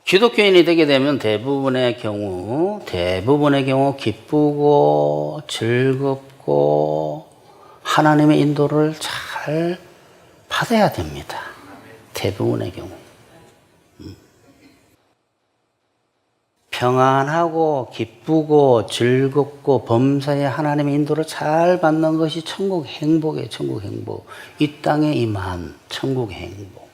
기독교인이 되게 되면 대부분의 경우 기쁘고 즐겁고 하나님의 인도를 잘 받아야 됩니다. 대부분의 경우. 평안하고 기쁘고 즐겁고 범사에 하나님의 인도를 잘 받는 것이 천국 행복이에요. 천국 행복. 이 땅에 임한 천국 행복.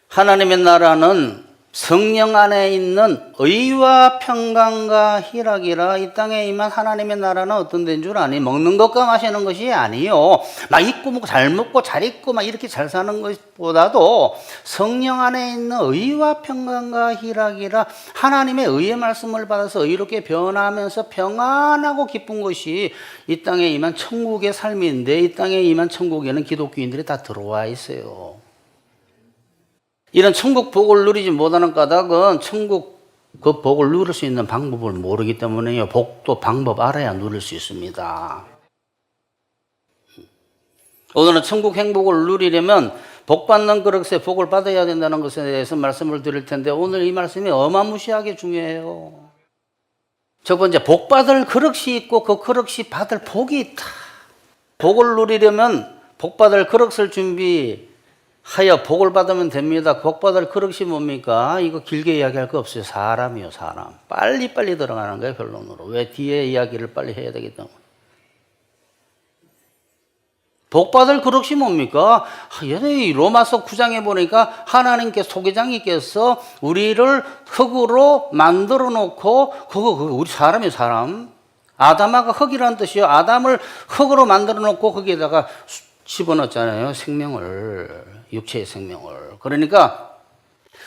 하나님의 나라는 성령 안에 있는 의와 평강과 희락이라. 이 땅에 임한 하나님의 나라는 어떤 데인 줄 아니? 먹는 것과 마시는 것이 아니요. 막 입고 먹고 잘 먹고 잘 입고 막 이렇게 잘 사는 것보다도 성령 안에 있는 의와 평강과 희락이라. 하나님의 의의 말씀을 받아서 의롭게 변하면서 평안하고 기쁜 것이 이 땅에 임한 천국의 삶인데, 이 땅에 임한 천국에는 기독교인들이 다 들어와 있어요. 이런 천국 복을 누리지 못하는 까닭은 천국 그 복을 누릴 수 있는 방법을 모르기 때문에요. 복도 방법 알아야 누릴 수 있습니다. 오늘은 천국 행복을 누리려면 복 받는 그릇에 복을 받아야 된다는 것에 대해서 말씀을 드릴 텐데, 오늘 이 말씀이 어마무시하게 중요해요. 첫 번째, 복 받을 그릇이 있고 그 그릇이 받을 복이 있다. 복을 누리려면 복 받을 그릇을 준비하여 복을 받으면 됩니다. 복 받을 그릇이 뭡니까? 이거 길게 이야기할 거 없어요. 사람이요, 사람. 빨리빨리 들어가는 거예요, 결론으로. 왜? 뒤에 이야기를 빨리 해야 되기 때문에. 복 받을 그릇이 뭡니까? 로마서 9장에 보니까 하나님께 소개장님께서 우리를 흙으로 만들어 놓고, 그거 우리 사람이에요, 사람. 아담아가 흙이라는 뜻이요. 아담을 흙으로 만들어 놓고 거기에다가 집어넣었잖아요. 생명을, 육체의 생명을. 그러니까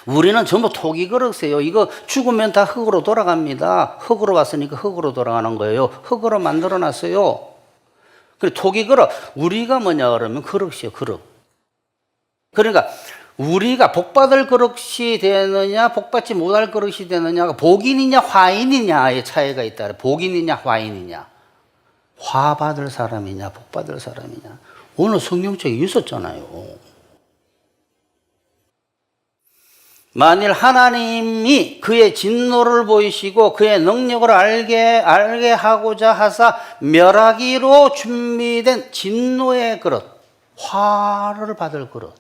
우리는 전부 토기 그릇이에요. 이거 죽으면 다 흙으로 돌아갑니다. 흙으로 왔으니까 흙으로 돌아가는 거예요. 흙으로 만들어 놨어요. 그리고 토기 그릇. 우리가 뭐냐 그러면 그릇이에요, 그릇. 그러니까 우리가 복받을 그릇이 되느냐 복받지 못할 그릇이 되느냐가 복인이냐 화인이냐의 차이가 있다. 복인이냐 화인이냐. 화 받을 사람이냐 복받을 사람이냐. 오늘 성경책에 있었잖아요. 만일 하나님이 그의 진노를 보이시고 그의 능력을 알게 하고자 하사 멸하기로 준비된 진노의 그릇, 화를 받을 그릇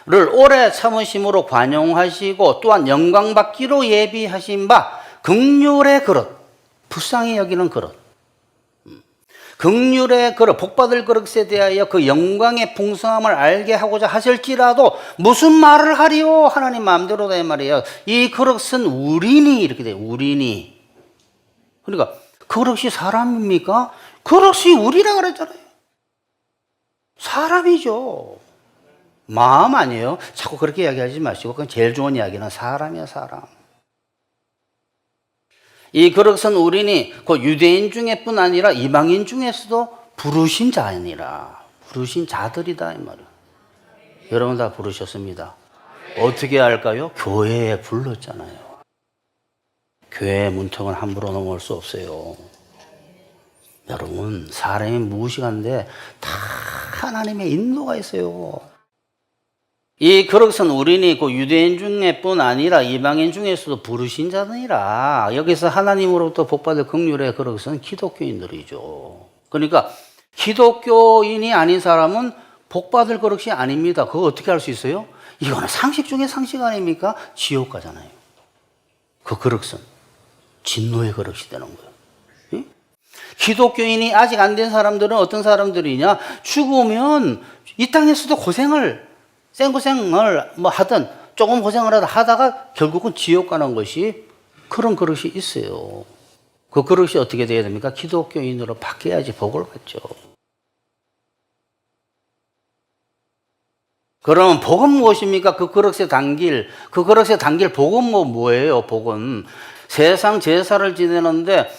를 오래 참으심으로 관용하시고 또한 영광받기로 예비하신 바 긍휼의 그릇, 불쌍히 여기는 그릇, 긍휼의 그릇, 복받을 그릇에 대하여 그 영광의 풍성함을 알게 하고자 하실지라도 무슨 말을 하리요? 하나님 마음대로다 이 말이에요. 이 그릇은 우리니 이렇게 돼요. 우리니. 그러니까 그릇이 사람입니까? 그릇이 우리라 그랬잖아요. 사람이죠. 마음 아니에요. 자꾸 그렇게 이야기하지 마시고 그건 제일 좋은 이야기는 사람이야, 사람. 이 그릇은 우리니 그 유대인 중에뿐 아니라 이방인 중에서도 부르신 자니라. 부르신 자들이다 이 말이에요. 여러분 다 부르셨습니다. 어떻게 할까요? 교회에 불렀잖아요. 교회의 문턱은 함부로 넘어올 수 없어요. 여러분, 사람이 무의식한데 다 하나님의 인도가 있어요. 이 그릇은 우리니 그 유대인 중에뿐 아니라 이방인 중에서도 부르신 자들이라. 여기서 하나님으로부터 복받을 긍휼의 그릇은 기독교인들이죠. 그러니까 기독교인이 아닌 사람은 복받을 그릇이 아닙니다. 그거 어떻게 할 수 있어요? 이거는 상식 중에 상식 아닙니까? 지옥 가잖아요. 그 그릇은 진노의 그릇이 되는 거예요. 응? 기독교인이 아직 안 된 사람들은 어떤 사람들이냐? 죽으면 이 땅에서도 생고생을 뭐 하든 조금 고생을 하다가 결국은 지옥 가는 것이 그런 그릇이 있어요. 그 그릇이 어떻게 돼야 됩니까? 기독교인으로 바뀌어야지 복을 받죠. 그러면 복은 무엇입니까? 그 그릇에 담길 복은 뭐예요? 복은 세상 제사를 지내는데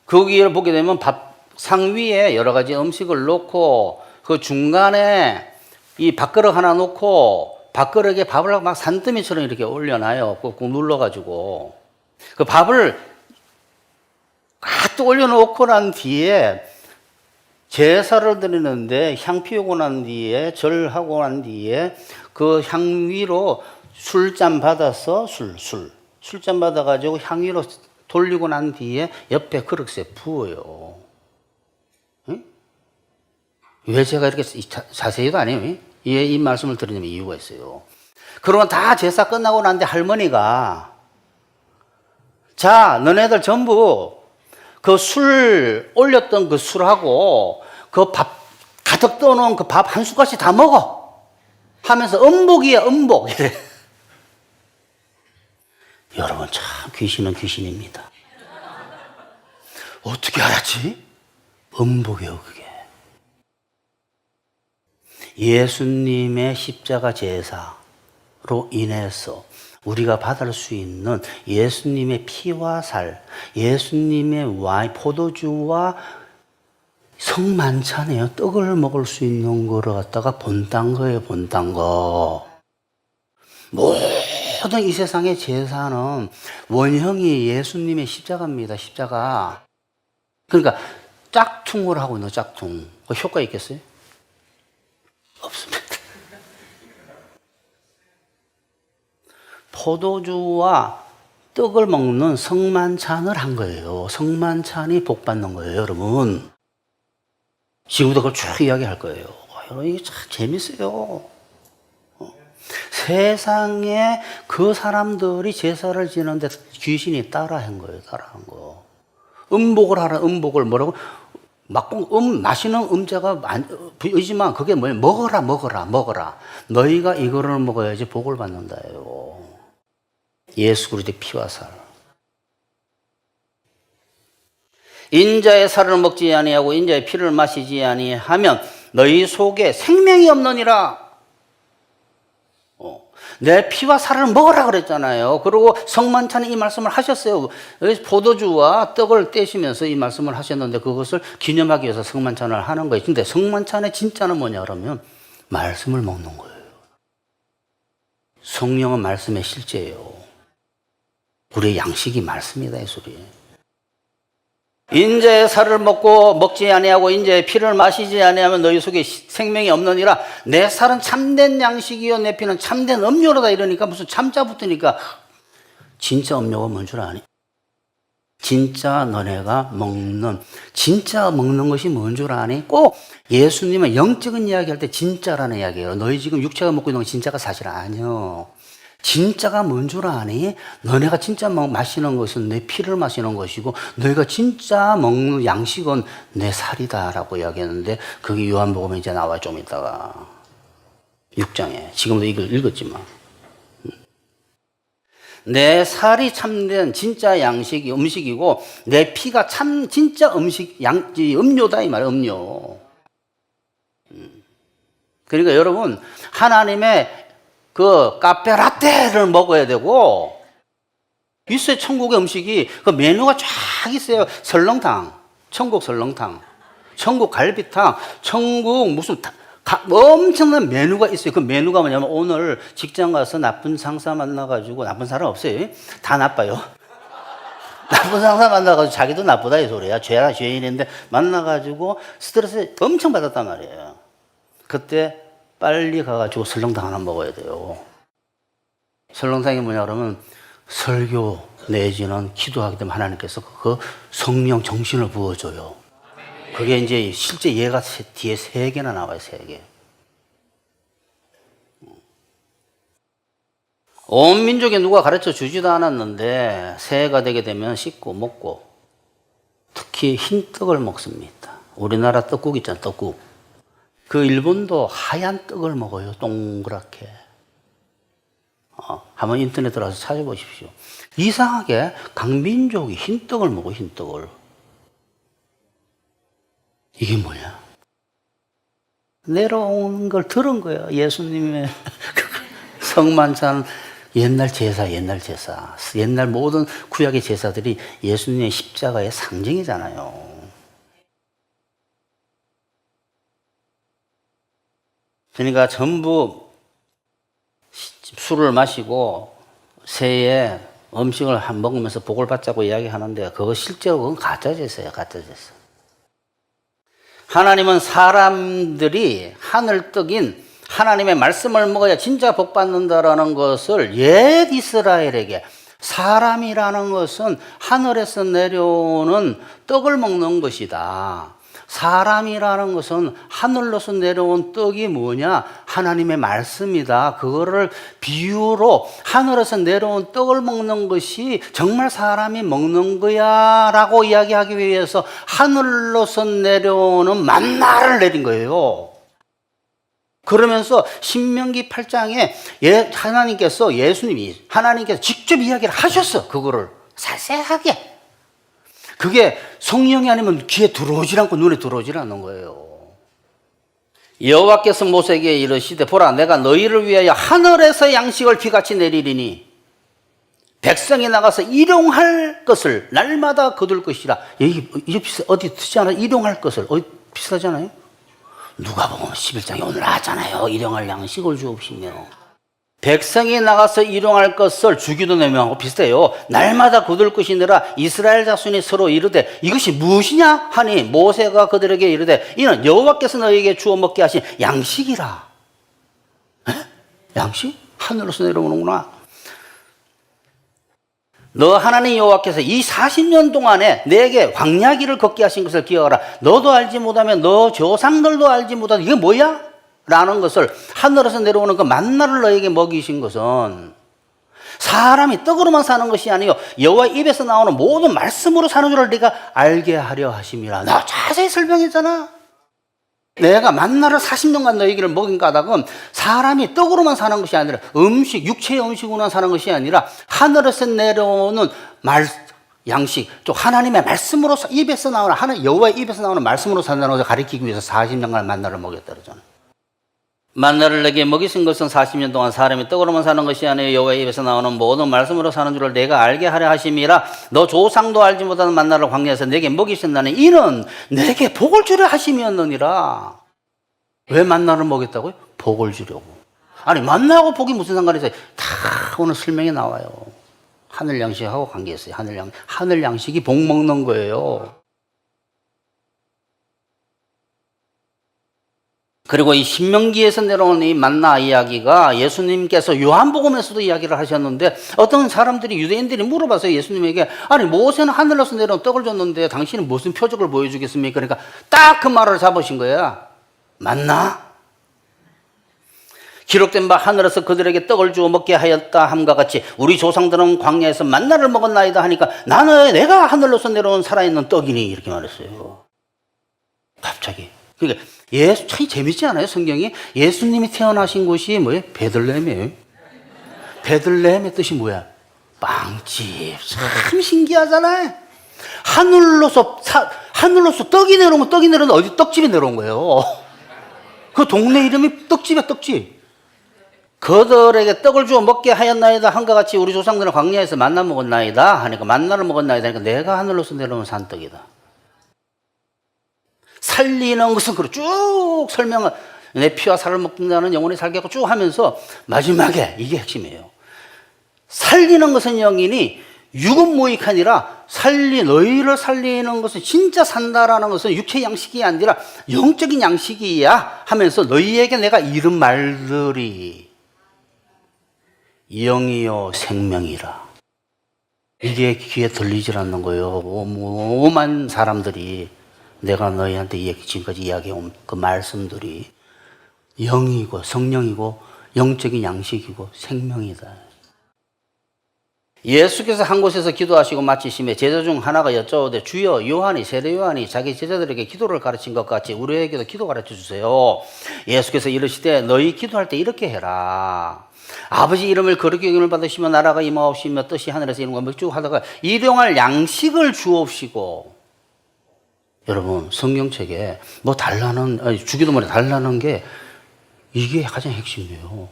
거기에 보게 되면 밥상 위에 여러 가지 음식을 놓고 그 중간에 이 밥그릇 하나 놓고 밥그릇에 밥을 막 산더미처럼 이렇게 올려놔요. 꾹꾹 눌러가지고. 그 밥을 가득 올려놓고 난 뒤에 제사를 드리는데 향 피우고 난 뒤에 절하고 난 뒤에 그 향 위로 술잔 받아서 술잔 받아가지고 향 위로 돌리고 난 뒤에 옆에 그릇에 부어요. 응? 왜 제가 이렇게 자세히도 안 해요? 이 말씀을 드리는 이유가 있어요. 그러면 다 제사 끝나고 난 뒤에 할머니가 자, 너네들 전부 그 술 올렸던 그 술하고 그 밥 가득 떠놓은 그 밥 한 숟갈씩 다 먹어 하면서 음복이야 음복 이래. 여러분 참 귀신은 귀신입니다. 어떻게 알았지? 음복이에요 그게. 예수님의 십자가 제사로 인해서 우리가 받을 수 있는 예수님의 피와 살, 예수님의 와인, 포도주와 성만찬이에요. 떡을 먹을 수 있는 거를 갖다가 본딴 거예요, 본딴 거. 모든 이 세상의 제사는 원형이 예수님의 십자가입니다, 십자가. 그러니까 짝퉁을 하고 있는 짝퉁. 그 효과 있겠어요? 없습니다. 포도주와 떡을 먹는 성만찬을 한 거예요. 성만찬이 복 받는 거예요, 여러분. 지금부터 그걸 쭉 이야기할 거예요. 여러분, 이게 참 재밌어요. 세상에 그 사람들이 제사를 지는데 귀신이 따라한 거예요, 따라한 거. 음복을 하라, 음복을 뭐라고? 마시는 음자가 의지만 그게 뭐예요? 먹어라, 먹어라, 먹어라. 너희가 이거를 먹어야지 복을 받는다예요. 예수 그리스도의 피와 살. 인자의 살을 먹지 아니하고 인자의 피를 마시지 아니하면 너희 속에 생명이 없느니라. 내 피와 살을 먹으라 그랬잖아요. 그리고 성만찬에 이 말씀을 하셨어요. 포도주와 떡을 떼시면서 이 말씀을 하셨는데 그것을 기념하기 위해서 성만찬을 하는 거예요. 근데 성만찬의 진짜는 뭐냐 그러면 말씀을 먹는 거예요. 성령은 말씀의 실제예요. 우리의 양식이 말씀이다 이 소리. 인자의 살을 먹지 아니하고 인자의 피를 마시지 아니하면 너희 속에 생명이 없느니라. 내 살은 참된 양식이요 내 피는 참된 음료로다 이러니까 무슨 참자 붙으니까 진짜 음료가 뭔 줄 아니? 진짜 너네가 진짜 먹는 것이 뭔 줄 아니? 꼭 예수님은 영적인 이야기할 때 진짜라는 이야기예요. 너희 지금 육체가 먹고 있는 건 진짜가 사실 아니요. 진짜가 뭔 줄 아니? 너네가 진짜 마시는 것은 내 피를 마시는 것이고 너희가 진짜 먹는 양식은 내 살이다라고 이야기했는데 그게 요한복음에 이제 나와요. 좀 있다가 6장에 지금도 이걸 읽었지만 내 살이 참된 진짜 양식이 음식이고 내 피가 참 진짜 음료다 이 말이에요. 음료. 그러니까 여러분 하나님의 그 카페라떼를 먹어야 되고 있어요. 천국의 음식이 그 메뉴가 쫙 있어요. 설렁탕, 천국 설렁탕, 천국 갈비탕, 천국 무슨 엄청난 메뉴가 있어요. 그 메뉴가 뭐냐면 오늘 직장 가서 나쁜 상사 만나가지고 나쁜 사람 없어요. 다 나빠요. 나쁜 상사 만나가지고 자기도 나쁘다 이 소리야. 죄인인데 만나가지고 스트레스 엄청 받았단 말이에요. 그때 빨리 가가지고 설렁탕 하나 먹어야 돼요. 설렁탕이 뭐냐 그러면 설교 내지는 기도하기 때문에 하나님께서 그 성령 정신을 부어줘요. 그게 이제 실제 얘가 뒤에 3개나 나와요. 3개. 온 민족에 누가 가르쳐 주지도 않았는데 새해가 되게 되면 씻고 먹고 특히 흰 떡을 먹습니다. 우리나라 떡국 있잖아요. 떡국. 그 일본도 하얀 떡을 먹어요. 동그랗게. 한번 인터넷 들어가서 찾아보십시오. 이상하게 강민족이 흰 떡을 먹어. 흰 떡을. 이게 뭐냐? 내려온 걸 들은 거예요. 예수님의 성만찬 옛날 제사. 옛날 모든 구약의 제사들이 예수님의 십자가의 상징이잖아요. 그러니까 전부 술을 마시고 새해 음식을 먹으면서 복을 받자고 이야기하는데 그거 실제로 그건 가짜 제사예요. 가짜 제사. 하나님은 사람들이 하늘 떡인 하나님의 말씀을 먹어야 진짜 복 받는다라는 것을 옛 이스라엘에게, 사람이라는 것은 하늘에서 내려오는 떡을 먹는 것이다. 사람이라는 것은 하늘로서 내려온 떡이 뭐냐? 하나님의 말씀이다. 그거를 비유로 하늘에서 내려온 떡을 먹는 것이 정말 사람이 먹는 거야 라고 이야기하기 위해서 하늘로서 내려오는 만나를 내린 거예요. 그러면서 신명기 8장에 하나님께서, 예수님이 하나님께서 직접 이야기를 하셨어. 그거를 자세하게. 그게 성령이 아니면 귀에 들어오질 않고 눈에 들어오질 않는 거예요. 여호와께서 모세에게 이르시되 보라, 내가 너희를 위하여 하늘에서 양식을 비같이 내리리니 백성이 나가서 일용할 것을 날마다 거둘 것이라. 여기 어디 쓰지 않아요? 일용할 것을. 어디 비슷하잖아요? 누가복음 11장에 오늘 하잖아요. 일용할 양식을 주옵시며. 백성이 나가서 일용할 것을 주기도 내명하고 비슷해요. 날마다 거둘 것이니라. 이스라엘 자손이 서로 이르되 이것이 무엇이냐 하니 모세가 그들에게 이르되 이는 여호와께서 너희에게 주어 먹게 하신 양식이라. 에? 양식? 하늘로서 내려오는구나. 너 하나님 여호와께서 이 40년 동안에 내게 광야길을 걷게 하신 것을 기억하라. 너도 알지 못하면 너 조상들도 알지 못하면 이게 뭐야? 라는 것을, 하늘에서 내려오는 그 만나를 너에게 먹이신 것은 사람이 떡으로만 사는 것이 아니요 여호와 입에서 나오는 모든 말씀으로 사는 줄을 네가 알게 하려 하심이라. 나 자세히 설명했잖아. 내가 만나를 40년간 너희에게 먹인 까닭은 사람이 떡으로만 사는 것이 아니라 음식, 육체의 음식으로만 사는 것이 아니라 하늘에서 내려오는 양식, 또 하나님의 말씀으로 입에서 나오는, 여호와의 입에서 나오는 말씀으로 산다는 것을 가리키기 위해서 40년간 만나를 먹였다 그러잖아. 만나를 내게 먹이신 것은 40년 동안 사람이 떡으로만 사는 것이 아니요 여호와의 입에서 나오는 모든 말씀으로 사는 줄을 내가 알게 하려 하심이라. 너 조상도 알지 못하는 만나를 광야에서 내게 먹이신다니 이는 내게 복을 주려 하심이었느니라. 왜 만나를 먹였다고요? 복을 주려고. 아니 만나하고 복이 무슨 상관이 있어요? 다 오늘 설명에 나와요. 하늘 양식하고 관계있어요. 하늘 양식이 복 먹는 거예요. 그리고 이 신명기에서 내려오는 이 만나 이야기가 예수님께서 요한복음에서도 이야기를 하셨는데, 어떤 사람들이, 유대인들이 물어봤어요. 예수님에게. 아니 모세는 하늘로서 내려온 떡을 줬는데 당신은 무슨 표적을 보여주겠습니까? 그러니까 딱 그 말을 잡으신 거야. 만나? 기록된 바 하늘에서 그들에게 떡을 주어 먹게 하였다 함과 같이 우리 조상들은 광야에서 만나를 먹었나이다 하니까 나는 내가 하늘로서 내려온 살아있는 떡이니 이렇게 말했어요. 갑자기. 그러니까 참 재밌지 않아요? 성경이 예수님이 태어나신 곳이 뭐예요? 베들레헴이에요. 베들레헴의 뜻이 뭐야? 빵집. 참 신기하잖아요. 하늘로서 떡이 내려오면 어디 떡집에 내려온 거예요. 그 동네 이름이 떡집이야, 떡집. 그들에게 떡을 주어 먹게 하였나이다 한과 같이 우리 조상들은 광야에서 만나 먹었나이다 하니까, 만나를 먹었나이다 하니까 내가 하늘로서 내려온 산떡이다. 살리는 것은 그렇게 쭉 설명을, 내 피와 살을 먹는 자는 영원히 살겠고 쭉 하면서 마지막에 이게 핵심이에요. 살리는 것은 영이니 육은 무익하니라. 너희를 살리는 것은, 진짜 산다라는 것은 육체 양식이 아니라 영적인 양식이야 하면서 너희에게 내가 이른 말들이 영이요 생명이라. 이게 귀에 들리질 않는 거예요. 오만 사람들이 내가 너희한테 지금까지 이야기해온 그 말씀들이 영이고 성령이고 영적인 양식이고 생명이다. 예수께서 한 곳에서 기도하시고 마치심에 제자 중 하나가 여쭤오되 주여, 세례 요한이 자기 제자들에게 기도를 가르친 것 같이 우리에게도 기도 가르쳐 주세요. 예수께서 이르시되 너희 기도할 때 이렇게 해라. 아버지 이름을 거룩히 여김을 받으시며 나라가 임하옵시며 뜻이 하늘에서 이룬 것을 쭉 하다가 일용할 양식을 주옵시고. 여러분 성경책에 뭐 주기도문에 달라는 게 이게 가장 핵심이에요.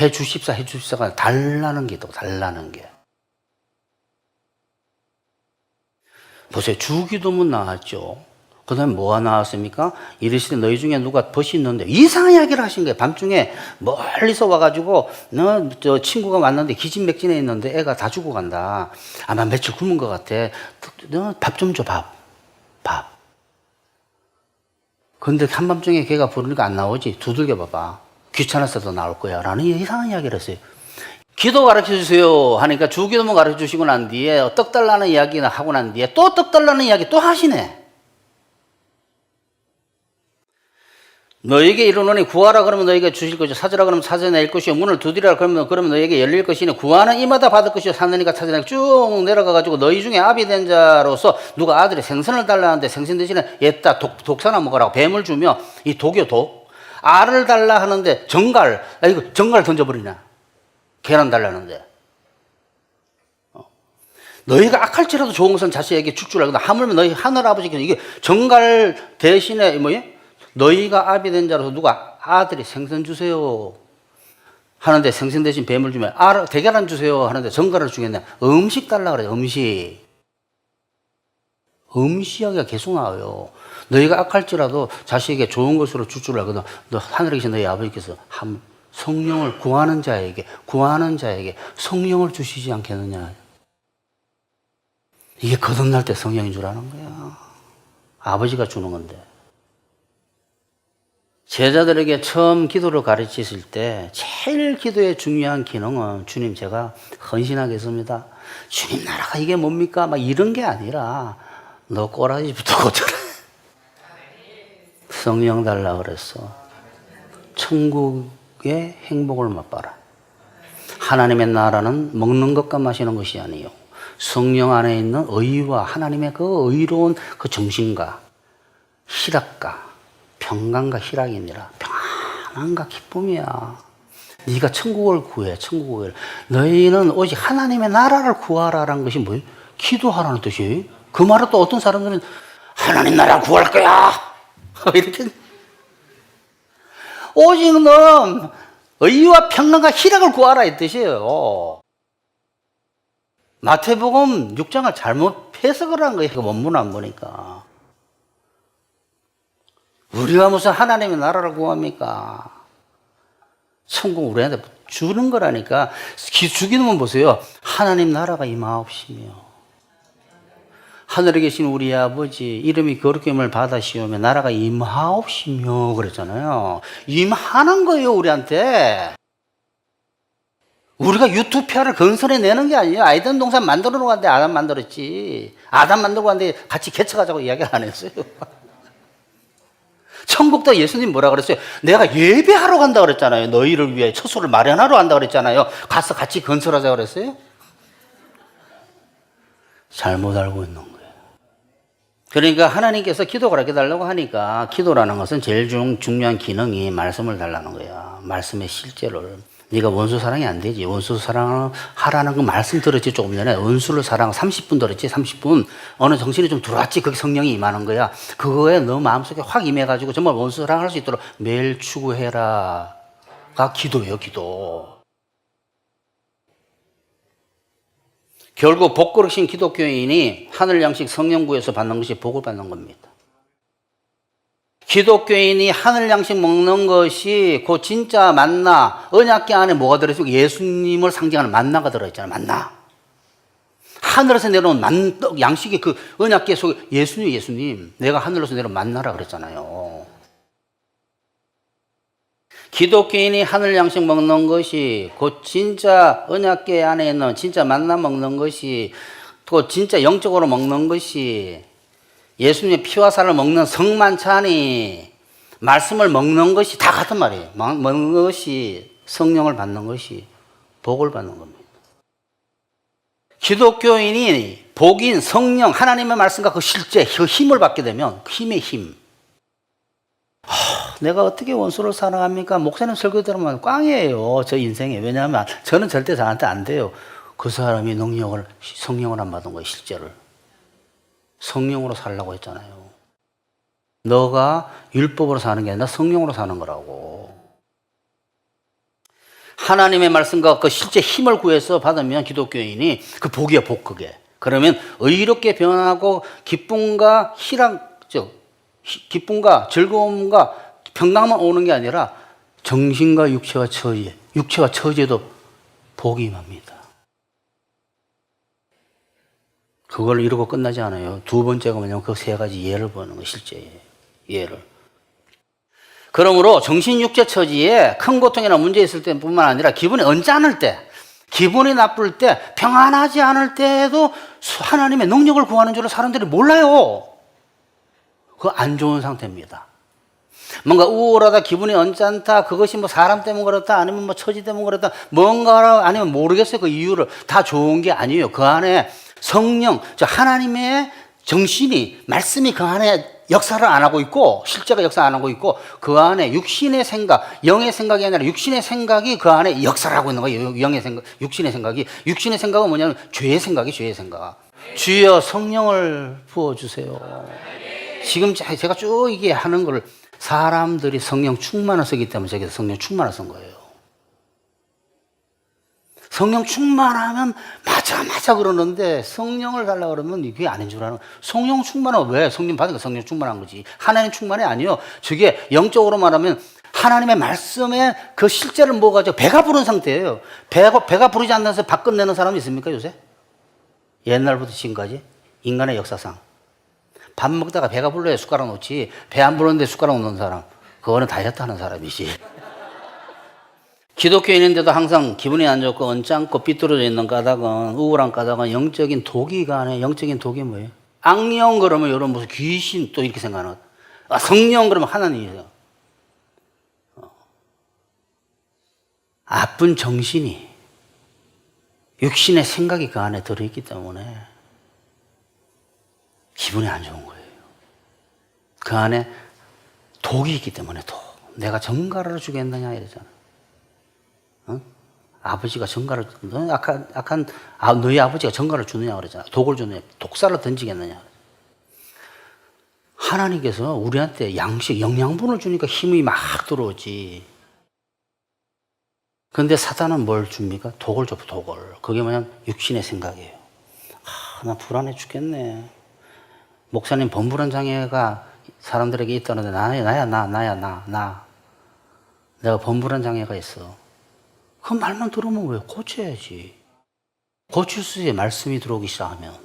해주십사가 달라는 게 있다고. 달라는 게. 보세요. 주기도문 나왔죠. 그 다음에 뭐가 나왔습니까? 이르시되 너희 중에 누가 벗이 있는데, 이상한 이야기를 하신 거예요. 밤중에 멀리서 와가지고 저 친구가 왔는데 기진맥진해 있는데 애가 다 죽어간다. 아마 며칠 굶은 것 같아. 너 밥 좀 줘. 밥. 근데 한밤중에 걔가 부르니까 안 나오지. 두들겨 봐봐. 귀찮았어도 나올 거야. 라는 이상한 이야기를 했어요. 기도 가르쳐 주세요 하니까 주기도문 가르쳐 주시고 난 뒤에 떡 달라는 이야기나 하고 난 뒤에 또 떡 달라는 이야기 또 하시네. 너에게 이르노니 구하라 그러면 너에게 주실 것이요 찾으라 그러면 찾아낼 것이요 문을 두드리라 그러면 너에게 열릴 것이니 구하는 이마다 받을 것이요 찾느니까 찾아낼 쭉 내려가가지고 너희 중에 아비 된 자로서 누가 아들이 생선을 달라는데 생선 대신에 옛다 독사나 먹으라고 뱀을 주며 이 독이요 독 알을 달라 하는데 정갈 이거 정갈 던져버리나 계란 달라는데 너희가 악할지라도 좋은 것은 자식에게 줄 줄 알고 하물며 너희 하늘아버지께서 이게 정갈 대신에 뭐예요? 너희가 아비 된 자로서 누가 아들이 생선 주세요 하는데 생선 대신 뱀을 주면 대계란 주세요 하는데 정갈을 주겠네. 음식 달라 그래요. 음식이야기가 계속 나와요. 너희가 악할지라도 자식에게 좋은 것으로 줄 줄 알거든. 너 하늘에 계신 너희 아버지께서 성령을 구하는 자에게 성령을 주시지 않겠느냐. 이게 거듭날 때 성령인 줄 아는 거야. 아버지가 주는 건데. 제자들에게 처음 기도를 가르치실 때 제일 기도의 중요한 기능은 주님 제가 헌신하겠습니다. 주님 나라가 이게 뭡니까? 막 이런 게 아니라 너 꼬라지부터 고쳐라. 성령 달라 그랬어. 천국의 행복을 맛봐라. 하나님의 나라는 먹는 것과 마시는 것이 아니요 성령 안에 있는 의와 하나님의 그 의로운 그 정신과 희락과 평강과 희락이 아니라 평안과 기쁨이야. 네가 천국을 구해. 천국을. 너희는 오직 하나님의 나라를 구하라라는 것이 뭐예요? 기도하라는 뜻이에요. 그 말을 또 어떤 사람들은 하나님 나라 구할 거야 이렇게 오직 넌 의와 평강과 희락을 구하라 이 뜻이에요. 마태복음 6장을 잘못 해석을 한 거예요. 그 원문 안 보니까. 우리가 무슨 하나님의 나라를 구합니까? 천국 우리한테 주는 거라니까. 주기도문 보세요. 하나님 나라가 임하옵시며 하늘에 계신 우리 아버지 이름이 거룩히 여김을 받으시오며 나라가 임하옵시며 그랬잖아요. 임하는 거예요 우리한테. 우리가 유토피아를 건설해내는 게 아니에요. 아이덴 동산 만들어 놓았는데 아담 만들었지. 아담 만들고 왔는데 같이 개척하자고 이야기를 안 했어요. 천국도 예수님 뭐라 그랬어요? 내가 예배하러 간다 그랬잖아요. 너희를 위해 처소를 마련하러 간다 그랬잖아요. 가서 같이 건설하자 그랬어요? 잘못 알고 있는 거예요. 그러니까 하나님께서 기도를 하게 달라고 하니까 기도라는 것은 제일 중요한 기능이 말씀을 달라는 거야. 말씀의 실제를. 네가 원수 사랑이 안 되지. 원수 사랑하라는 그 말씀 들었지. 조금 전에 원수를 사랑 30분 들었지. 30분 어느 정신이 좀 들어왔지. 거기 성령이 임하는 거야. 그거에 너 마음속에 확 임해가지고 정말 원수 사랑할 수 있도록 매일 추구해라가 기도예요. 기도. 결국 복거르신 기독교인이 하늘 양식 성령구에서 받는 것이 복을 받는 겁니다. 기독교인이 하늘 양식 먹는 것이 그 진짜 만나. 언약궤 안에 뭐가 들어있어요? 예수님을 상징하는 만나가 들어있잖아요. 만나. 하늘에서 내려온 양식이 그 언약궤 속에 예수님 내가 하늘에서 내려온 만나라 그랬잖아요. 기독교인이 하늘 양식 먹는 것이 그 진짜 언약궤 안에 있는 진짜 만나 먹는 것이 또 진짜 영적으로 먹는 것이 예수님의 피와 살을 먹는 성만찬이 말씀을 먹는 것이 다 같은 말이에요. 먹는 것이 성령을 받는 것이 복을 받는 겁니다. 기독교인이 복인 성령 하나님의 말씀과 그 실제 그 힘을 받게 되면 그 힘의 힘. 내가 어떻게 원수를 사랑합니까? 목사님 설교 들으면 꽝이에요. 저 인생에. 왜냐하면 저는 절대 저한테 안 돼요. 그 사람이 성령을 안 받은 거예요. 실제를. 성령으로 살라고 했잖아요. 너가 율법으로 사는 게 아니라 성령으로 사는 거라고. 하나님의 말씀과 그 실제 힘을 구해서 받으면 기독교인이 그 복이야 복 그게. 그러면 의롭게 변하고 기쁨과 기쁨과 즐거움과 평강만 오는 게 아니라 정신과 육체와 처지에도 복이 임합니다. 그걸 이루고 끝나지 않아요. 두 번째가 뭐냐면 그 세 가지 예를 보는 거, 실제 예를. 그러므로 정신, 육체, 처지에 큰 고통이나 문제 있을 때뿐만 아니라 기분이 언짢을 때, 기분이 나쁠 때, 평안하지 않을 때에도 하나님의 능력을 구하는 줄을 사람들이 몰라요. 그거 안 좋은 상태입니다. 뭔가 우울하다, 기분이 언짢다, 그것이 뭐 사람 때문에 그렇다, 아니면 뭐 처지 때문에 그렇다, 뭔가 아니면 모르겠어요. 그 이유를. 다 좋은 게 아니에요. 그 안에 성령, 하나님의 정신이, 말씀이 그 안에 역사를 안 하고 있고, 실제가 역사 안 하고 있고, 그 안에 육신의 생각, 영의 생각이 아니라 육신의 생각이 그 안에 역사를 하고 있는 거예요. 영의 생각, 육신의 생각이. 육신의 생각은 뭐냐면 죄의 생각이 죄의 생각. 주여 성령을 부어주세요. 지금 제가 쭉 이게 하는 걸 사람들이 성령 충만을 쓰기 때문에 저기서 성령 충만을 쓴 거예요. 성령 충만하면 맞아 그러는데 성령을 달라고 그러면 이게 아닌 줄 아는. 성령 충만은 왜? 성령 받으니까 성령 충만한 거지. 하나님 충만이 아니에요. 저게 영적으로 말하면 하나님의 말씀에 그 실제를 먹어가지고 배가 부른 상태예요. 배가 부르지 않는서 밥 끝내는 사람이 있습니까 요새? 옛날부터 지금까지 인간의 역사상 밥 먹다가 배가 불러야 숟가락 놓지, 배 안 부르는데 숟가락 놓는 사람, 그거는 다이어트 하는 사람이지. 기독교인인데도 항상 기분이 안 좋고 언짢고 삐뚤어져 있는 까닭은, 우울한 까닭은 영적인 독이가 아니에요. 영적인 독이 뭐예요? 악령 그러면 여러분 무슨 귀신 또 이렇게 생각하는, 성령 그러면 하나님이세요. 아픈 정신이, 육신의 생각이 그 안에 들어있기 때문에 기분이 안 좋은 거예요. 그 안에 독이 있기 때문에 독. 내가 전가를 주겠느냐 이러잖아. 어? 아버지가 전가를, 너희 아버지가 전가를 주느냐 그러잖아. 독을 주느냐, 독사를 던지겠느냐. 하나님께서 우리한테 양식, 영양분을 주니까 힘이 막 들어오지. 근데 사단은 뭘 줍니까? 독을 줘, 독을. 그게 뭐냐면 육신의 생각이에요. 나 불안해 죽겠네. 목사님 범불안 장애가 사람들에게 있다는데 나야. 내가 범불안 장애가 있어. 그 말만 들으면 왜? 고쳐야지. 고칠 수 있어야 말씀이 들어오기 시작하면.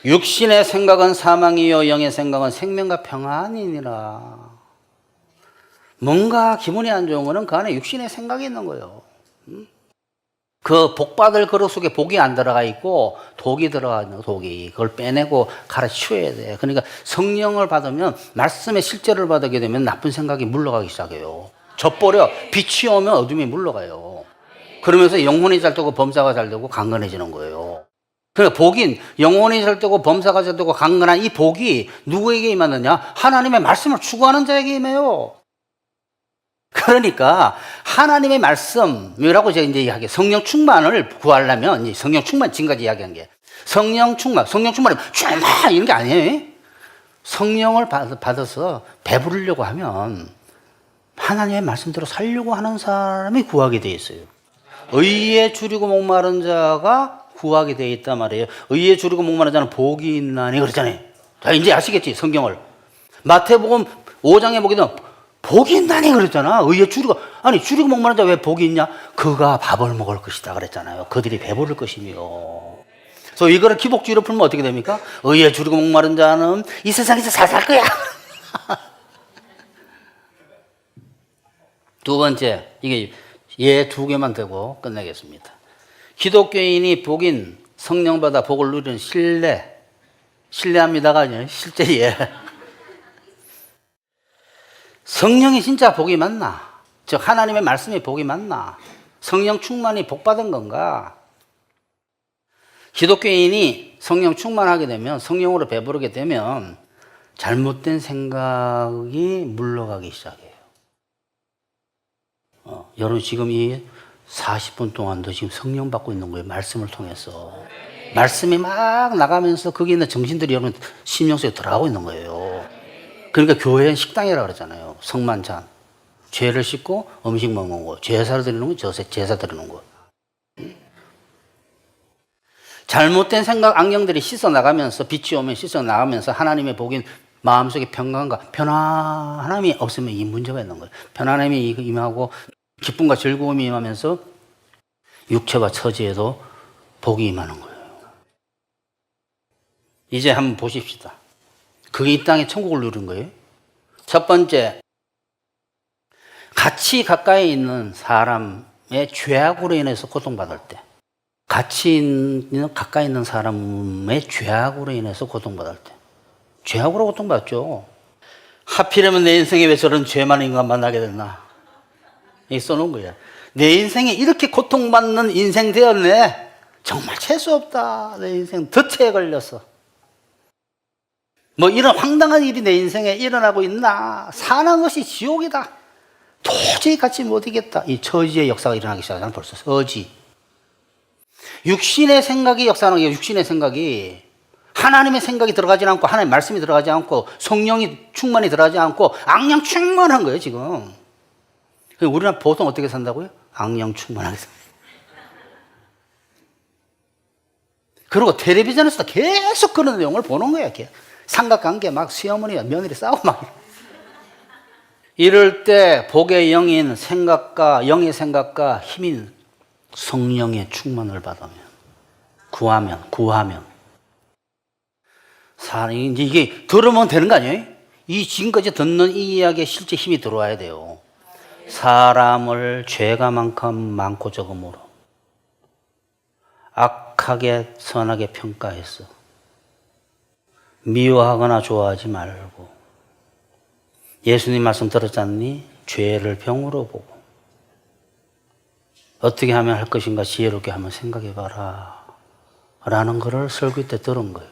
육신의 생각은 사망이요 영의 생각은 생명과 평안이니라. 뭔가 기분이 안 좋은 거는 그 안에 육신의 생각이 있는 거예요. 그 복받을 그릇 속에 복이 안 들어가 있고 독이 들어가 있는 독이. 그걸 빼내고 갈아치워야 돼. 그러니까 성령을 받으면, 말씀의 실제를 받게 되면 나쁜 생각이 물러가기 시작해요. 져버려. 빛이 오면 어둠이 물러가요. 그러면서 영혼이 잘 되고 범사가 잘 되고 강건해지는 거예요. 그러니까 복인, 영혼이 잘 되고 범사가 잘 되고 강건한 이 복이 누구에게 임하느냐? 하나님의 말씀을 추구하는 자에게 임해요. 그러니까 하나님의 말씀이라고 제가 이제 이야기해요. 성령 충만을 구하려면, 이제 성령 충만, 지금까지 이야기한 게 성령이 충만 이런 게 아니에요. 성령을 받아서 배부르려고 하면 하나님의 말씀대로 살려고 하는 사람이 구하게 돼 있어요. 의에 줄이고 목마른 자가 구하게 돼 있단 말이에요. 의에 줄이고 목마른 자는 복이 있나니 그러잖아요. 자, 이제 아시겠지, 성경을. 마태복음 5장에 보게 되면 복이 있나니 그랬잖아. 의에 줄이고, 아니 줄이고 목마른 자 왜 복이 있냐? 그가 밥을 먹을 것이다 그랬잖아요. 그들이 배부를 것이며. 그래서 이거를 기복주의로 풀면 어떻게 됩니까? 의에 줄이고 목마른 자는 이 세상에서 잘 살 거야. 두 번째, 이게 예 두 개만 되고 끝내겠습니다. 기독교인이 복인, 성령받아 복을 누리는 신뢰합니다가 아니에요. 실제 예. 성령이 진짜 복이 맞나? 즉 하나님의 말씀이 복이 맞나? 성령 충만이 복받은 건가? 기독교인이 성령 충만하게 되면, 성령으로 배부르게 되면 잘못된 생각이 물러가기 시작해요. 여러분 지금 이 40분 동안도 지금 성령 받고 있는 거예요. 말씀을 통해서. 말씀이 막 나가면서 거기 있는 정신들이 여러분 심령 속에 들어가고 있는 거예요. 그러니까 교회는 식당이라고 그러잖아요. 성만찬. 죄를 씻고 음식 먹는 거. 제사 드리는 거, 제사 드리는 거. 잘못된 생각, 악령들이 씻어나가면서, 빛이 오면 씻어나가면서 하나님의 복인 마음속에 평강과 편안함이 없으면 이 문제가 있는 거예요. 편안함이 임하고 기쁨과 즐거움이 임하면서 육체와 처지에도 복이 임하는 거예요. 이제 한번 보십시다. 그게 이 땅에 천국을 누린 거예요. 첫 번째, 같이 가까이 있는 사람의 죄악으로 인해서 고통받을 때, 가까이 있는 사람의 죄악으로 인해서 고통받을 때, 죄악으로 고통받죠. 하필이면 내 인생에 왜 저런 죄 많은 인간 만나게 됐나? 이 써놓은 거야. 내 인생에 이렇게 고통받는 인생 되었네. 정말 재수 없다. 내 인생 덫에 걸렸어. 뭐 이런 황당한 일이 내 인생에 일어나고 있나? 사는 것이 지옥이다. 도저히 같이 못 이겠다. 이 처지의 역사가 일어나기 시작하잖아. 벌써 서지. 육신의 생각이 역사하는 게, 육신의 생각이 하나님의 생각이 들어가지 않고, 하나님의 말씀이 들어가지 않고, 성령이 충만히 들어가지 않고 악령 충만한 거예요 지금. 우리는 보통 어떻게 산다고요? 악령 충만하게 산다. 그리고 텔레비전에서도 계속 그런 내용을 보는 거야. 삼각관계 막 시어머니와 며느리 싸우고 막. 이럴 때 복의 영인 생각과, 영의 생각과 힘인 성령의 충만을 받으면, 구하면 사람이 이제 이게 들으면 되는 거 아니에요? 이 지금까지 듣는 이 이야기에 실제 힘이 들어와야 돼요. 사람을 죄가 만큼 많고 적음으로 악하게 선하게 평가했어. 미워하거나 좋아하지 말고, 예수님 말씀 들었잖니? 죄를 병으로 보고 어떻게 하면 할 것인가 지혜롭게 한번 생각해 봐라 라는 거를 설교 때 들은 거예요.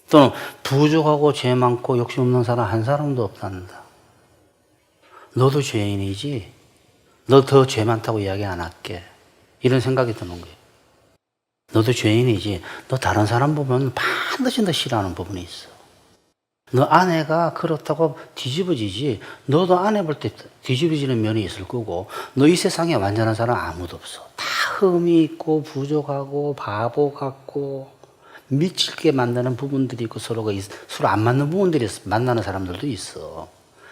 또는 부족하고 죄 많고 욕심 없는 사람 한 사람도 없단다. 너도 죄인이지? 너 더 죄 많다고 이야기 안 할게. 이런 생각이 드는 거예요. 너도 죄인이지? 너 다른 사람 보면 반드시 너 싫어하는 부분이 있어. 너 아내가 그렇다고 뒤집어지지? 너도 아내 볼 때 뒤집어지는 면이 있을 거고, 너 이 세상에 완전한 사람 아무도 없어. 다 흠이 있고 부족하고 바보 같고 미치게 만드는 부분들이 있고, 서로 안 맞는 부분들이 만나는 사람들도 있어.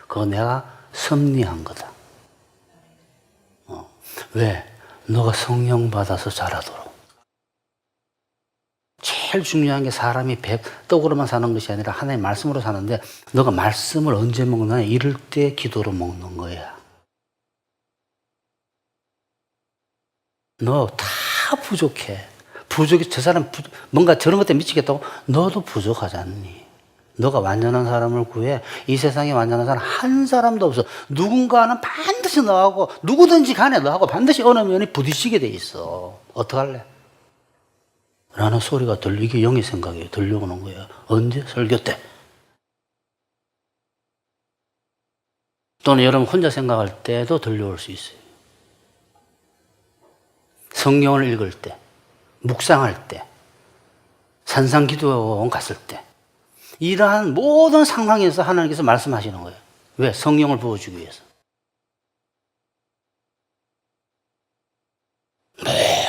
그거 내가 섭리한 거다. 왜? 너가 성령 받아서 자라도록. 제일 중요한 게 사람이 떡으로만 사는 것이 아니라 하나님의 말씀으로 사는데, 너가 말씀을 언제 먹느냐? 이럴 때 기도로 먹는 거야. 너 다 부족해. 저 사람 뭔가 저런 것 때문에 미치겠다고? 너도 부족하지 않니? 너가 완전한 사람을 구해. 이 세상에 완전한 사람 한 사람도 없어. 누군가는 반드시 너하고, 누구든지 간에 너하고 반드시 어느 면이 부딪히게 돼 있어. 어떡할래? 라는 소리가 이게 영의 생각이에요. 들려오는 거예요. 언제? 설교 때. 또는 여러분 혼자 생각할 때도 들려올 수 있어요. 성경을 읽을 때, 묵상할 때, 산상기도원 갔을 때, 이러한 모든 상황에서 하나님께서 말씀하시는 거예요. 왜? 성령을 부어주기 위해서.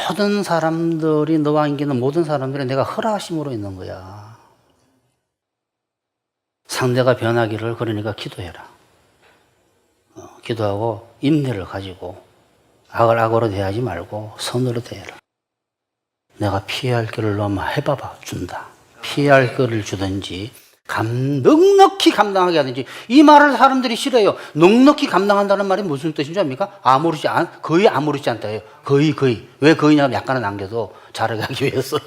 모든 사람들이, 너와 인기는 모든 사람들이 내가 허락하심으로 있는 거야. 상대가 변하기를, 그러니까 기도해라. 기도하고 인내를 가지고 악을 악으로 대하지 말고 선으로 대해라. 내가 피할 길을 너무 해봐봐 준다. 피할 길을 주든지 넉넉히 감당하게 하든지. 이 말을 사람들이 싫어해요. 넉넉히 감당한다는 말이 무슨 뜻인지 압니까? 거의 아무렇지 않다예요. 거의. 왜 거의냐면 약간은 남겨도 잘하게 하기 위해서.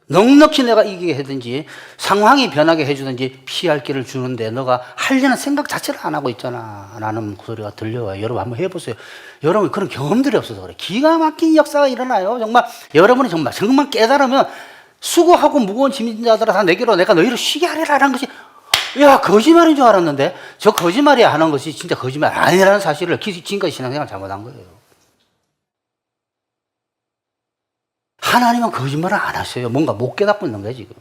넉넉히 내가 이기게 하든지, 상황이 변하게 해주든지 피할 길을 주는데 너가 하려는 생각 자체를 안 하고 있잖아 라는 소리가 들려와요. 여러분 한번 해보세요. 여러분 그런 경험들이 없어서 그래. 기가 막힌 역사가 일어나요. 정말 여러분이 정말 깨달으면 수고하고 무거운 짐진 자들아 다 내게로, 내가 너희를 쉬게 하리라는 것이, 야, 거짓말인 줄 알았는데 저 거짓말이야 하는 것이 진짜 거짓말 아니라는 사실을 지금까지 신앙생활 잘못한 거예요. 하나님은 거짓말을 안 하셔요. 뭔가 못 깨닫고 있는 거예요 지금.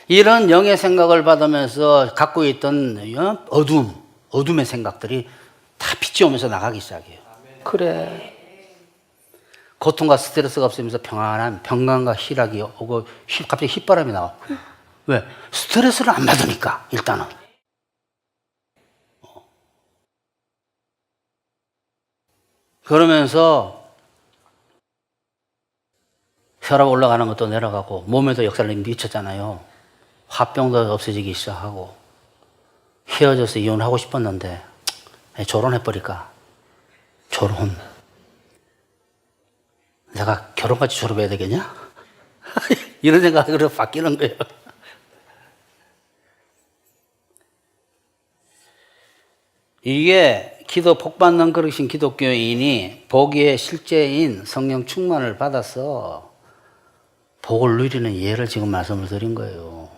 이런 영의 생각을 받으면서 갖고 있던 어둠의 생각들이 다 빛이 오면서 나가기 시작해요. 그래. 고통과 스트레스가 없으면서 평안과 희락이 오고, 갑자기 휘바람이 나와. 왜? 스트레스를 안 받으니까, 일단은. 그러면서 혈압 올라가는 것도 내려가고 몸에도 역사를 미쳤잖아요. 화병도 없어지기 시작하고 헤어져서 이혼하고 싶었는데 졸혼해버릴까? 졸혼. 내가 결혼까지 졸업해야 되겠냐? 이런 생각으로 바뀌는 거예요. 이게 기도 복받는 그릇인 기독교인이 복의 실제인 성령 충만을 받아서 복을 누리는 예를 지금 말씀을 드린 거예요.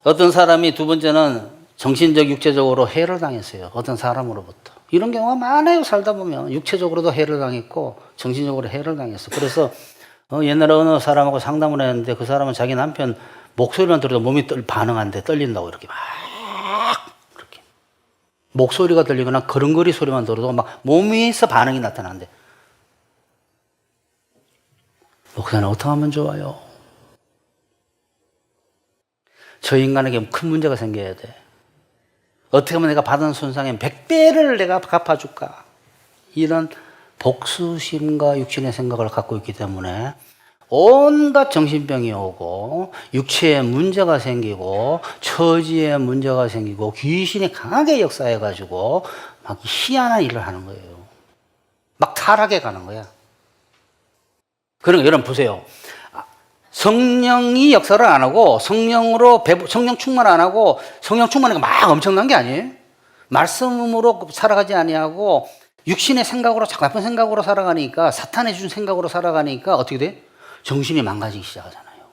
어떤 사람이 두 번째는 정신적, 육체적으로 해를 당했어요. 어떤 사람으로부터. 이런 경우가 많아요. 살다 보면. 육체적으로도 해를 당했고 정신적으로 해를 당했어. 그래서 옛날에 어느 사람하고 상담을 했는데 그 사람은 자기 남편 목소리만 들어도 몸이 반응한대. 떨린다고 이렇게 막 그렇게 목소리가 들리거나 걸음걸이 소리만 들어도 막 몸에서 반응이 나타난대. 목사는 어떻게 하면 좋아요? 저 인간에게 큰 문제가 생겨야 돼. 어떻게 하면 내가 받은 손상의 100배를 내가 갚아줄까? 이런 복수심과 육신의 생각을 갖고 있기 때문에 온갖 정신병이 오고 육체에 문제가 생기고 처지에 문제가 생기고 귀신이 강하게 역사해가지고 막 희한한 일을 하는 거예요. 막 타락해 가는 거야. 그러니까 여러분 보세요. 성령이 역사를 안 하고 성령 충만 안 하고 성령 충만이 막 엄청난 게 아니에요. 말씀으로 살아가지 아니하고 육신의 생각으로 나쁜 생각으로 살아가니까 사탄이 준 생각으로 살아가니까 어떻게 돼? 정신이 망가지기 시작하잖아요.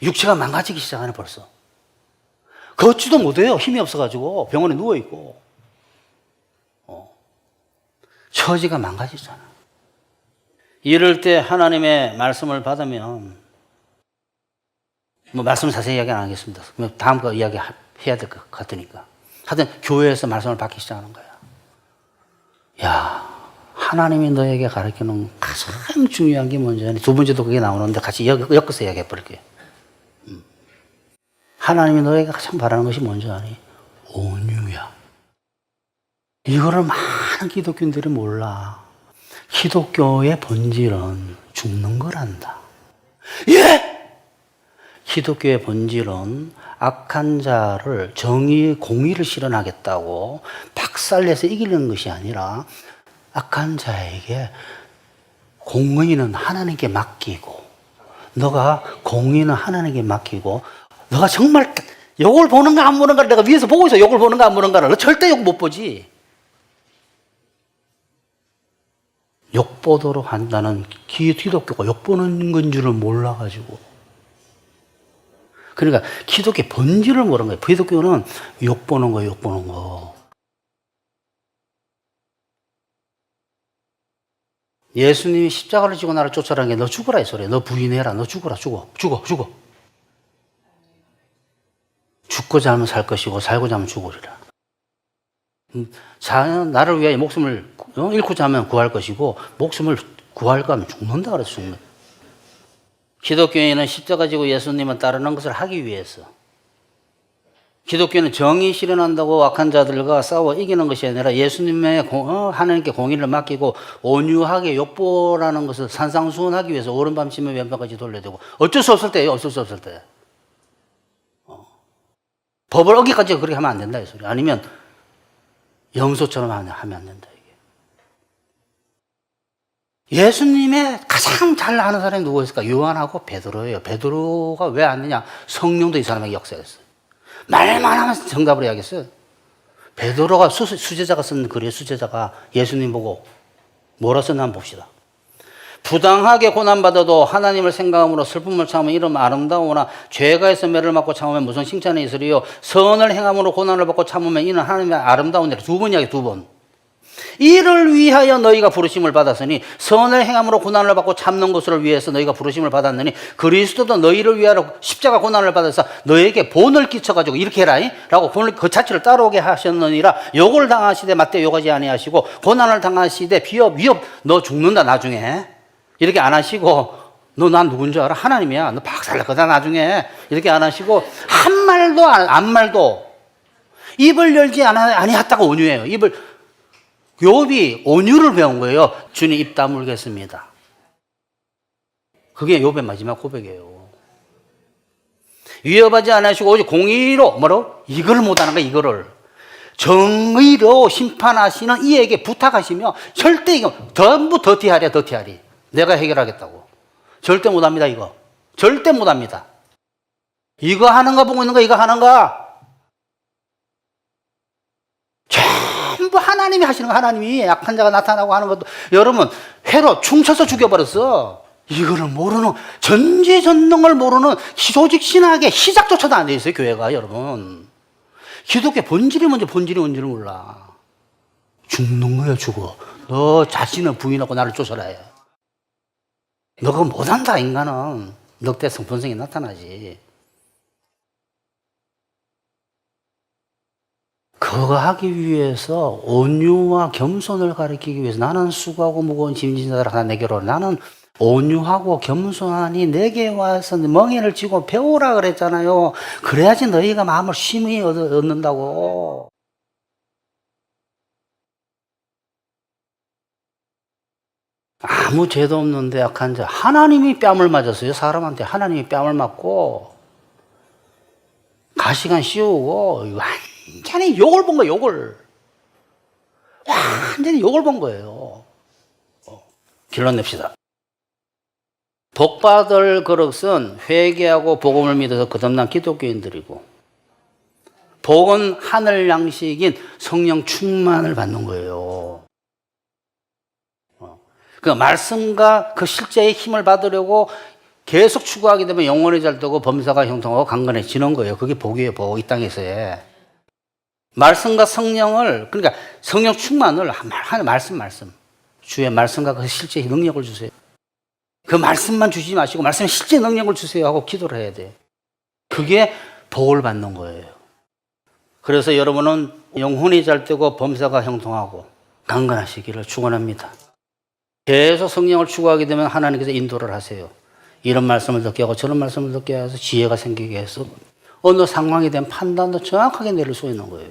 육체가 망가지기 시작하네 벌써. 걷지도 못해요. 힘이 없어가지고 병원에 누워있고 처지가 망가지잖아. 이럴 때 하나님의 말씀을 받으면 말씀 자세히 이야기 안 하겠습니다. 다음 거 이야기 해야 될 것 같으니까. 하여튼 교회에서 말씀을 받기 시작하는 거야. 야, 하나님이 너에게 가르치는 가장 중요한 게 뭔지 두 번째도 그게 나오는데 같이 엮어서 이야기해 버릴게요. 하나님이 너에게 가장 바라는 것이 뭔지 아니? 온유야. 이거를 많은 기독교인들이 몰라. 기독교의 본질은 죽는 거란다. 예! 기독교의 본질은 악한 자를 공의를 실현하겠다고 박살내서 이기는 것이 아니라 악한 자에게 공의는 하나님께 맡기고 너가 공의는 하나님께 맡기고 너가 정말 욕을 보는가 안 보는가를 내가 위에서 보고 있어. 욕을 보는가 안 보는가를. 너 절대 욕 못 보지. 욕 보도록 한다는 기독교가 욕 보는 건 줄을 몰라가지고 그러니까 기독교의 본질을 모르는 거예요. 기독교는 욕 보는 거예요. 욕 보는 거. 예수님이 십자가를 지고 나를 쫓아라는 게 너 죽어라 이 소리야. 너 부인해라. 너 죽어라. 죽어. 죽고자 하면 살 것이고 살고자 하면 죽으리라. 나를 위하여 목숨을 잃고자 하면 구할 것이고 목숨을 구할까 하면 죽는다 그래서 죽는. 기독교인은 십자가 지고 예수님을 따르는 것을 하기 위해서 기독교는 정의 실현한다고 악한 자들과 싸워 이기는 것이 아니라 예수님의 하나님께 공의를 맡기고 온유하게 욕보라는 것을 산상수훈하기 위해서 오른밤침에 왼밤까지 돌려야 되고 어쩔 수 없을 때예요. 어쩔 수 없을 때. 법을 어기까지 그렇게 하면 안 된다 이 소리. 아니면 염소처럼 하면 안 된다 이게. 예수님의 가장 잘 아는 사람이 누구였을까? 요한하고 베드로예요. 베드로가 왜 아느냐? 성령도 이 사람에게 역사했어요. 말만 하면 정답을 해야겠어요. 베드로가 수제자가 쓴 글이에요. 수제자가 예수님 보고 뭐라 썼나 한번 봅시다. 부당하게 고난받아도 하나님을 생각함으로 슬픔을 참으면 이름 아름다우나 죄가 있어 매를 맞고 참으면 무슨 칭찬이 있으리요. 선을 행함으로 고난을 받고 참으면 이는 하나님의 아름다운 일. 두 번 이야기 두 번. 이를 위하여 너희가 부르심을 받았으니 선을 행함으로 고난을 받고 참는 것을 위해서 너희가 부르심을 받았느니 그리스도도 너희를 위하여 십자가 고난을 받아서 너에게 본을 끼쳐가지고 이렇게 해라 라고 본을 그 자체를 따라오게 하셨느니라. 욕을 당하시되 맞대 욕하지 아니하시고 고난을 당하시되 위협 너 죽는다 나중에 이렇게 안 하시고 너 난 누군 줄 알아? 하나님이야. 너 박살날 거다 나중에 이렇게 안 하시고 한 말도 안 말도 입을 열지 아니했다고 온유해요. 입을 욥이 온유를 배운 거예요. 주님 입 다물겠습니다. 그게 욥의 마지막 고백이에요. 위협하지 않으시고 오직 공의로 뭐라고? 이걸 못하는 거야. 이거를 정의로 심판하시는 이에게 부탁하시며 절대 이거 전부 더티하랴 더티하리. 내가 해결하겠다고. 절대 못합니다. 이거 절대 못합니다. 이거 하는가 보고 있는가? 이거 하는가? 전부 하나님이 하시는 거. 하나님이 약한 자가 나타나고 하는 것도 여러분 회로 충쳐서 죽여버렸어. 이거를 모르는, 전지전능을 모르는 조직 신학의 시작조차도 안 돼 있어요, 교회가. 여러분 기독교 본질이 먼저 본질이 뭔지를 몰라. 죽는 거야. 죽어. 너 자신을 부인하고 나를 쫓아라 해. 너 그거 못한다. 인간은 넉대성 본성이 나타나지. 그거 하기 위해서 온유와 겸손을 가리키기 위해서 나는 수고하고 무거운 짐진 자들 하나 내게로, 나는 온유하고 겸손하니 내게 와서 멍에를 쥐고 배우라 그랬잖아요. 그래야지 너희가 마음을 심히 얻는다고. 아무 죄도 없는데 약한 자, 하나님이 뺨을 맞았어요. 사람한테 하나님이 뺨을 맞고 가시관 씌우고 완전히 욕을 본 거예요. 욕을 완전히 욕을 본 거예요. 결론 냅시다. 복받을 그릇은 회개하고 복음을 믿어서 거듭난 기독교인들이고, 복은 하늘 양식인 성령 충만을 받는 거예요. 그 말씀과 그 실제의 힘을 받으려고 계속 추구하게 되면 영혼이 잘 되고 범사가 형통하고 강건해지는 거예요. 그게 복이에요. 복. 이 땅에서의 말씀과 성령을, 그러니까 성령 충만을 하는 말씀 주의 말씀과 그 실제의 능력을 주세요. 그 말씀만 주지 마시고 말씀의 실제 능력을 주세요 하고 기도를 해야 돼요. 그게 복을 받는 거예요. 그래서 여러분은 영혼이 잘 되고 범사가 형통하고 강건하시기를 축원합니다. 계속 성령을 추구하게 되면 하나님께서 인도를 하세요. 이런 말씀을 듣게 하고 저런 말씀을 듣게 해서 지혜가 생기게 해서 어느 상황에 대한 판단도 정확하게 내릴 수 있는 거예요.